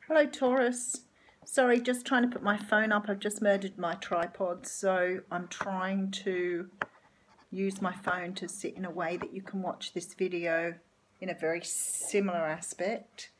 Hello Taurus. Sorry, just trying to put my phone up. I've just murdered my tripod, so I'm trying to use my phone to sit in a way that you can watch this video in a very similar aspect.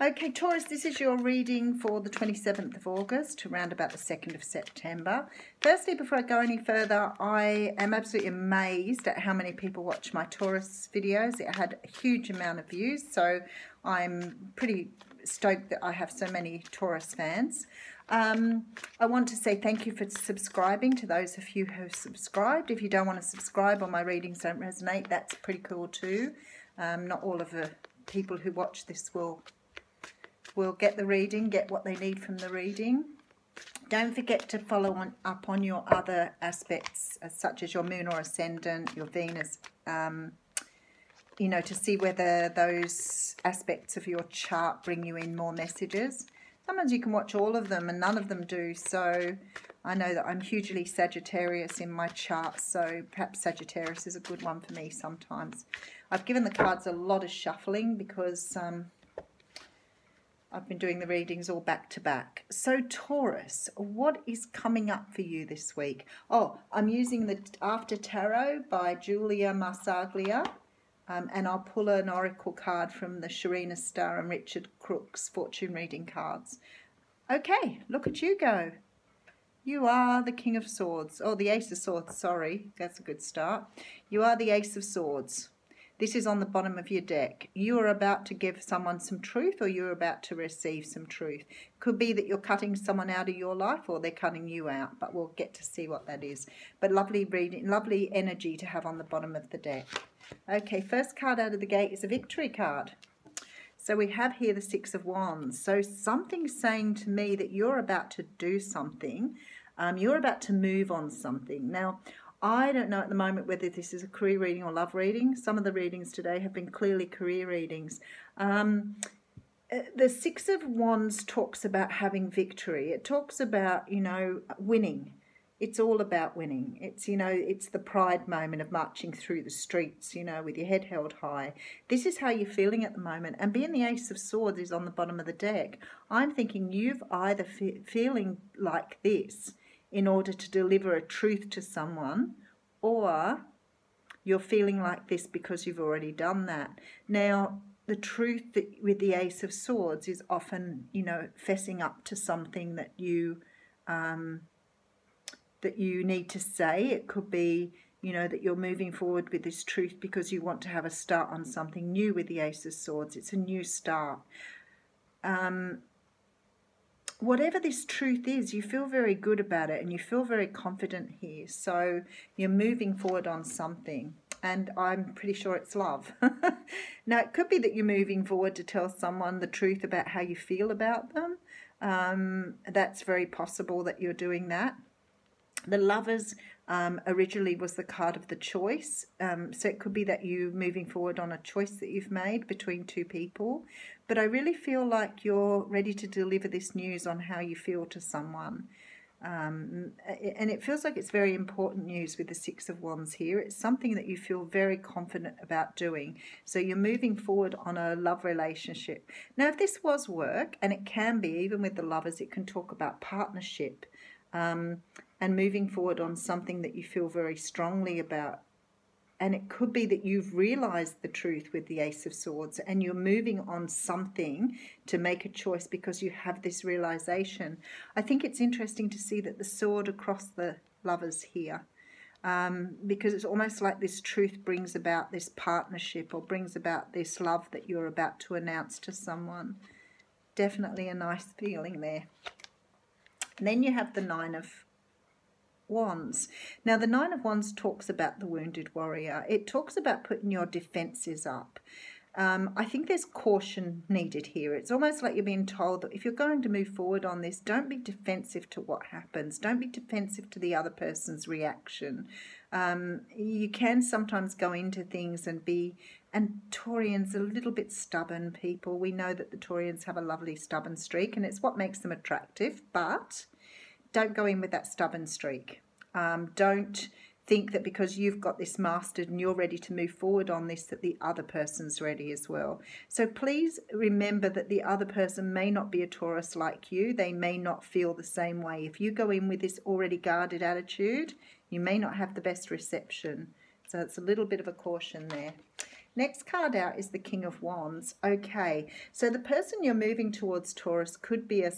Okay, Taurus, this is your reading for the 27th of August to around about the 2nd of September. Firstly, before I go any further, I am absolutely amazed at how many people watch my Taurus videos. It had a huge amount of views, so I'm pretty stoked that I have so many Taurus fans. I want to say thank you for subscribing to those of you who have subscribed. If you don't want to subscribe or my readings don't resonate, that's pretty cool too. Not all of the people who watch this will get the reading, get what they need from the reading. Don't forget to follow up on your other aspects, such as your moon or ascendant, your Venus, to see whether those aspects of your chart bring you in more messages. Sometimes you can watch all of them and none of them do, so I know that I'm hugely Sagittarius in my chart, so perhaps Sagittarius is a good one for me sometimes. I've given the cards a lot of shuffling because I've been doing the readings all back to back. So Taurus, what is coming up for you this week? Oh, I'm using the After Tarot by Julia Marsaglia, and I'll pull an oracle card from the Sharina Starr and Richard Crook's fortune reading cards. Okay, look at you go. You are the King of Swords, or the Ace of Swords, sorry, that's a good start. You are the Ace of Swords. This is on the bottom of your deck. You are about to give someone some truth, or you're about to receive some truth. Could be that you're cutting someone out of your life, or they're cutting you out, but we'll get to see what that is. But lovely reading, lovely energy to have on the bottom of the deck. Okay, first card out of the gate is a victory card. So we have here the Six of Wands. So something's saying to me that you're about to do something. You're about to move on something. Now, I don't know at the moment whether this is a career reading or love reading. Some of the readings today have been clearly career readings. The Six of Wands talks about having victory. It talks about, winning. It's all about winning. It's, it's the pride moment of marching through the streets, with your head held high. This is how you're feeling at the moment. And being the Ace of Swords is on the bottom of the deck, I'm thinking you've either feeling like this in order to deliver a truth to someone, or you're feeling like this because you've already done that. Now, the truth with the Ace of Swords is often, fessing up to something that you need to say. It could be, that you're moving forward with this truth because you want to have a start on something new with the Ace of Swords. It's a new start. Whatever this truth is, you feel very good about it and you feel very confident here. So you're moving forward on something, and I'm pretty sure it's love. Now, it could be that you're moving forward to tell someone the truth about how you feel about them. That's very possible that you're doing that. The Lovers originally was the card of the choice. So it could be that you're moving forward on a choice that you've made between two people. But I really feel like you're ready to deliver this news on how you feel to someone. And it feels like it's very important news with the Six of Wands here. It's something that you feel very confident about doing. So you're moving forward on a love relationship. Now, if this was work, and it can be, even with the Lovers, it can talk about partnership. And moving forward on something that you feel very strongly about. And it could be that you've realized the truth with the Ace of Swords and you're moving on something to make a choice because you have this realization. I think it's interesting to see that the sword across the Lovers here, because it's almost like this truth brings about this partnership or brings about this love that you're about to announce to someone. Definitely a nice feeling there. And then you have the Nine of Wands. Now, the Nine of Wands talks about the wounded warrior. It talks about putting your defenses up. I think there's caution needed here. It's almost like you're being told that if you're going to move forward on this, don't be defensive to what happens. Don't be defensive to the other person's reaction. You can sometimes go into things and Taurians are a little bit stubborn people. We know that the Taurians have a lovely stubborn streak, and it's what makes them attractive, but don't go in with that stubborn streak. Don't think that because you've got this mastered and you're ready to move forward on this, that the other person's ready as well. So please remember that the other person may not be a Taurus like you. They may not feel the same way. If you go in with this already guarded attitude, you may not have the best reception. So it's a little bit of a caution there. Next card out is the King of Wands. Okay, so the person you're moving towards, Taurus, could be a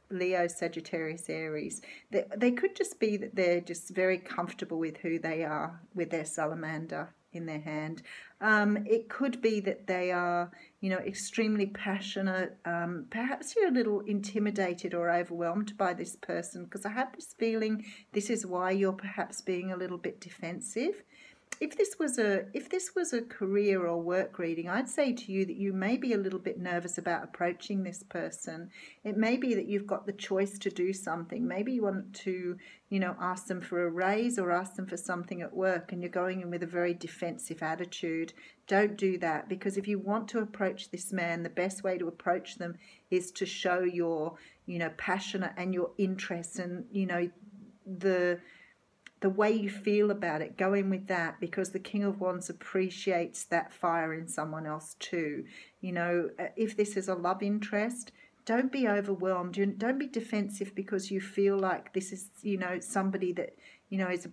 Leo, Sagittarius, Aries. They could just be that they're just very comfortable with who they are, with their salamander in their hand. It could be that they are, you know, extremely passionate. Perhaps you're a little intimidated or overwhelmed by this person, because I have this feeling this is why you're perhaps being a little bit defensive. If this was a career or work reading, I'd say to you that you may be a little bit nervous about approaching this person. It may be that you've got the choice to do something. Maybe you want to, you know, ask them for a raise or ask them for something at work, and you're going in with a very defensive attitude. Don't do that, because if you want to approach this man, the best way to approach them is to show your, you know, passion and your interest, and, you know, the way you feel about it. Go in with that, because the King of Wands appreciates that fire in someone else too. You know, if this is a love interest, don't be overwhelmed. Don't be defensive because you feel like this is, you know, somebody that, you know, is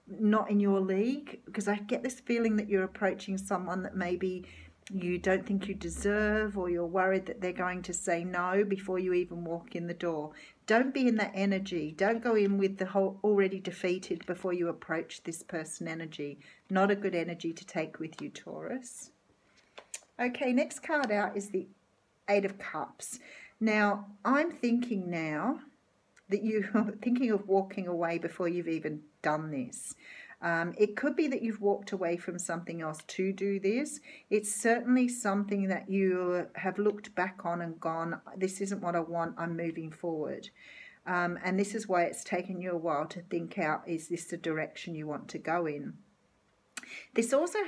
not in your league, because I get this feeling that you're approaching someone that maybe you don't think you deserve, or you're worried that they're going to say no before you even walk in the door. Don't be in that energy. Don't go in with the whole already defeated before you approach this person energy. Not a good energy to take with you, Taurus. Okay, next card out is the Eight of Cups. Now, I'm thinking now that you're thinking of walking away before you've even done this. It could be that you've walked away from something else to do this. It's certainly something that you have looked back on and gone, this isn't what I want, I'm moving forward. And this is why it's taken you a while to think out, is this the direction you want to go in? This also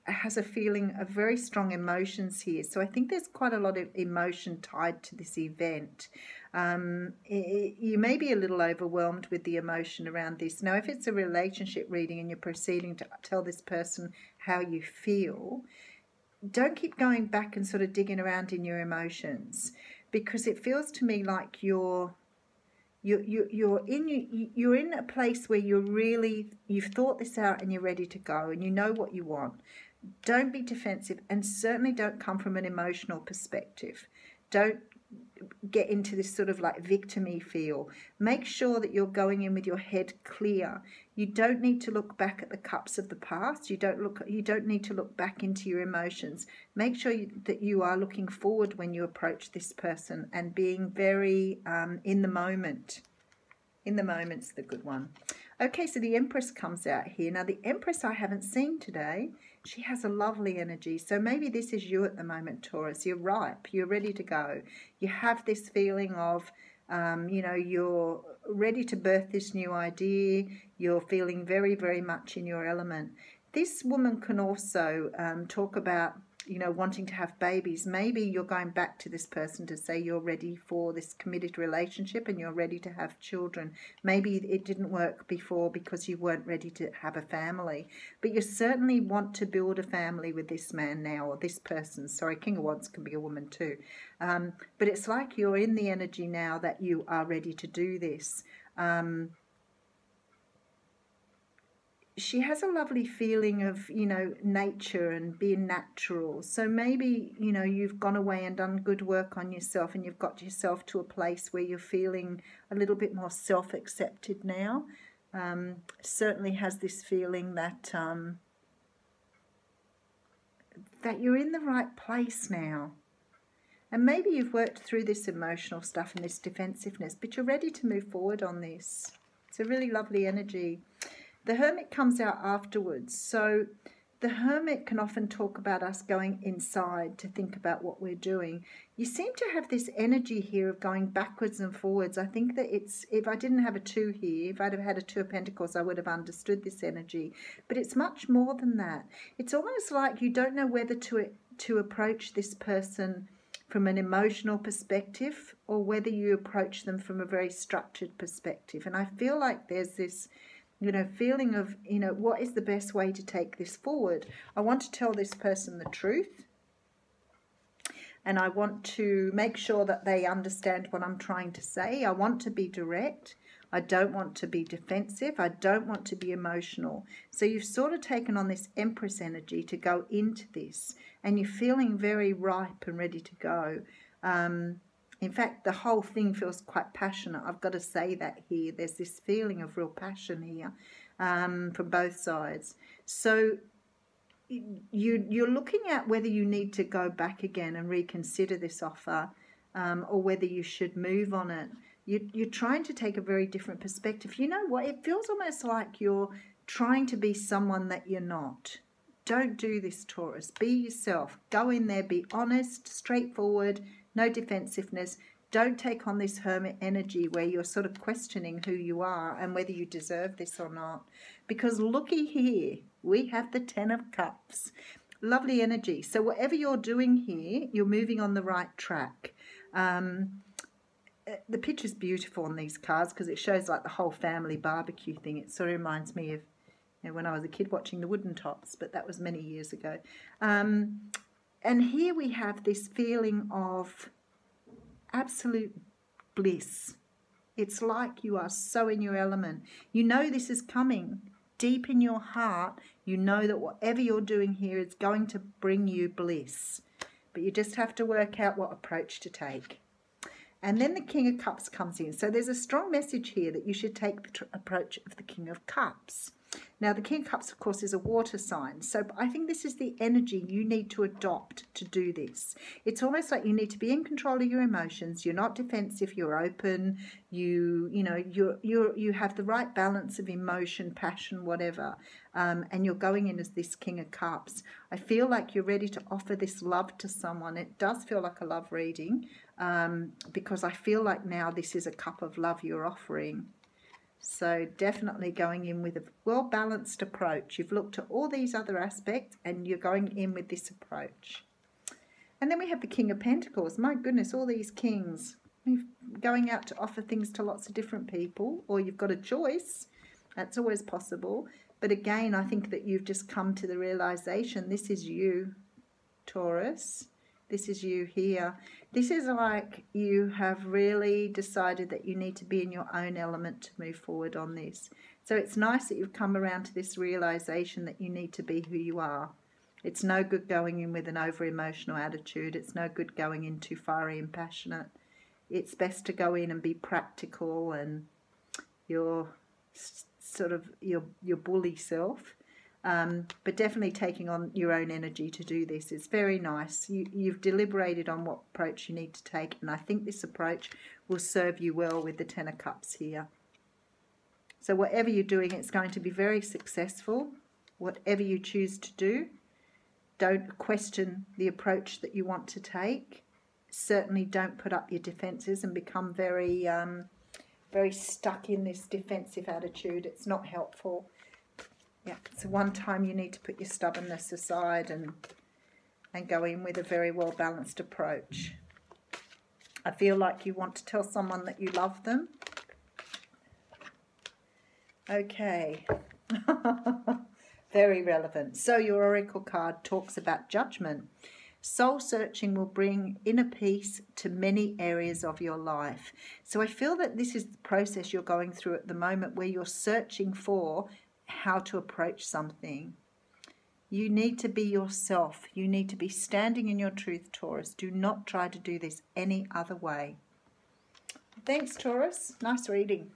has a feeling of very strong emotions here. So I think there's quite a lot of emotion tied to this event. You may be a little overwhelmed with the emotion around this. Now, if it's a relationship reading and you're proceeding to tell this person how you feel, don't keep going back and sort of digging around in your emotions, because it feels to me like you're in a place where you've thought this out and you're ready to go and you know what you want. Don't be defensive, and certainly don't come from an emotional perspective. Don't get into this sort of like victim-y feel. Make sure that you're going in with your head clear. You don't need to look back at the cups of the past. You don't need to look back into your emotions. Make sure that you are looking forward when you approach this person and being very in the moment. In the moment's the good one. Okay, so the Empress comes out here. Now, the Empress I haven't seen today. She has a lovely energy. So maybe this is you at the moment, Taurus. You're ripe. You're ready to go. You have this feeling of, you know, you're ready to birth this new idea. You're feeling very, very much in your element. This woman can also talk about, you know, wanting to have babies. Maybe you're going back to this person to say you're ready for this committed relationship and you're ready to have children. Maybe it didn't work before because you weren't ready to have a family, but you certainly want to build a family with this man now, or this person. Sorry, King of Wands can be a woman too. But it's like you're in the energy now that you are ready to do this. She has a lovely feeling of, you know, nature and being natural. So maybe, you know, you've gone away and done good work on yourself and you've got yourself to a place where you're feeling a little bit more self-accepted now. Certainly has this feeling that that you're in the right place now. And maybe you've worked through this emotional stuff and this defensiveness, but you're ready to move forward on this. It's a really lovely energy. The Hermit comes out afterwards. So the Hermit can often talk about us going inside to think about what we're doing. You seem to have this energy here of going backwards and forwards. I think that it's, if I didn't have a 2 here, if I'd have had a 2 of Pentacles, I would have understood this energy. But it's much more than that. It's almost like you don't know whether to approach this person from an emotional perspective or whether you approach them from a very structured perspective. And I feel like there's this You know, feeling of, you know, what is the best way to take this forward? I want to tell this person the truth. And I want to make sure that they understand what I'm trying to say. I want to be direct. I don't want to be defensive. I don't want to be emotional. So you've sort of taken on this Empress energy to go into this. And you're feeling very ripe and ready to go. In fact, the whole thing feels quite passionate. I've got to say that here. There's this feeling of real passion here from both sides. So you're looking at whether you need to go back again and reconsider this offer, or whether you should move on it. You're trying to take a very different perspective. You know what? It feels almost like you're trying to be someone that you're not. Don't do this, Taurus. Be yourself. Go in there, be honest, straightforward, no defensiveness. Don't take on this hermit energy where you're sort of questioning who you are and whether you deserve this or not. Because looky here, we have the Ten of Cups. Lovely energy. So whatever you're doing here, you're moving on the right track. The picture's beautiful on these cards because it shows like the whole family barbecue thing. It sort of reminds me of, you know, when I was a kid watching the Wooden Tops, but that was many years ago. And here we have this feeling of absolute bliss. It's like you are so in your element. You know this is coming. Deep in your heart, you know that whatever you're doing here is going to bring you bliss. But you just have to work out what approach to take. And then the King of Cups comes in. So there's a strong message here that you should take the approach of the King of Cups. Now, the King of Cups, of course, is a water sign. So I think this is the energy you need to adopt to do this. It's almost like you need to be in control of your emotions. You're not defensive. You're open. You have the right balance of emotion, passion, whatever. And you're going in as this King of Cups. I feel like you're ready to offer this love to someone. It does feel like a love reading, because I feel like now this is a cup of love you're offering. So definitely going in with a well-balanced approach. You've looked at all these other aspects and you're going in with this approach. And then we have the King of Pentacles. My goodness, all these kings. You're going out to offer things to lots of different people, or you've got a choice. That's always possible. But again, I think that you've just come to the realization this is you, Taurus. This is you here. This is like you have really decided that you need to be in your own element to move forward on this. So it's nice that you've come around to this realization that you need to be who you are. It's no good going in with an over-emotional attitude. It's no good going in too fiery and passionate. It's best to go in and be practical and your sort of your bully self. But definitely taking on your own energy to do this is very nice. You've deliberated on what approach you need to take, and I think this approach will serve you well with the Ten of Cups here. So whatever you're doing, it's going to be very successful. Whatever you choose to do, don't question the approach that you want to take. Certainly don't put up your defences and become very, very stuck in this defensive attitude. It's not helpful. Yeah, so one time you need to put your stubbornness aside and go in with a very well-balanced approach. I feel like you want to tell someone that you love them. Okay. Very relevant. So your oracle card talks about judgment. Soul searching will bring inner peace to many areas of your life. So I feel that this is the process you're going through at the moment where you're searching for how to approach something. You need to be yourself. You need to be standing in your truth, Taurus. Do not try to do this any other way. Thanks, Taurus. Nice reading.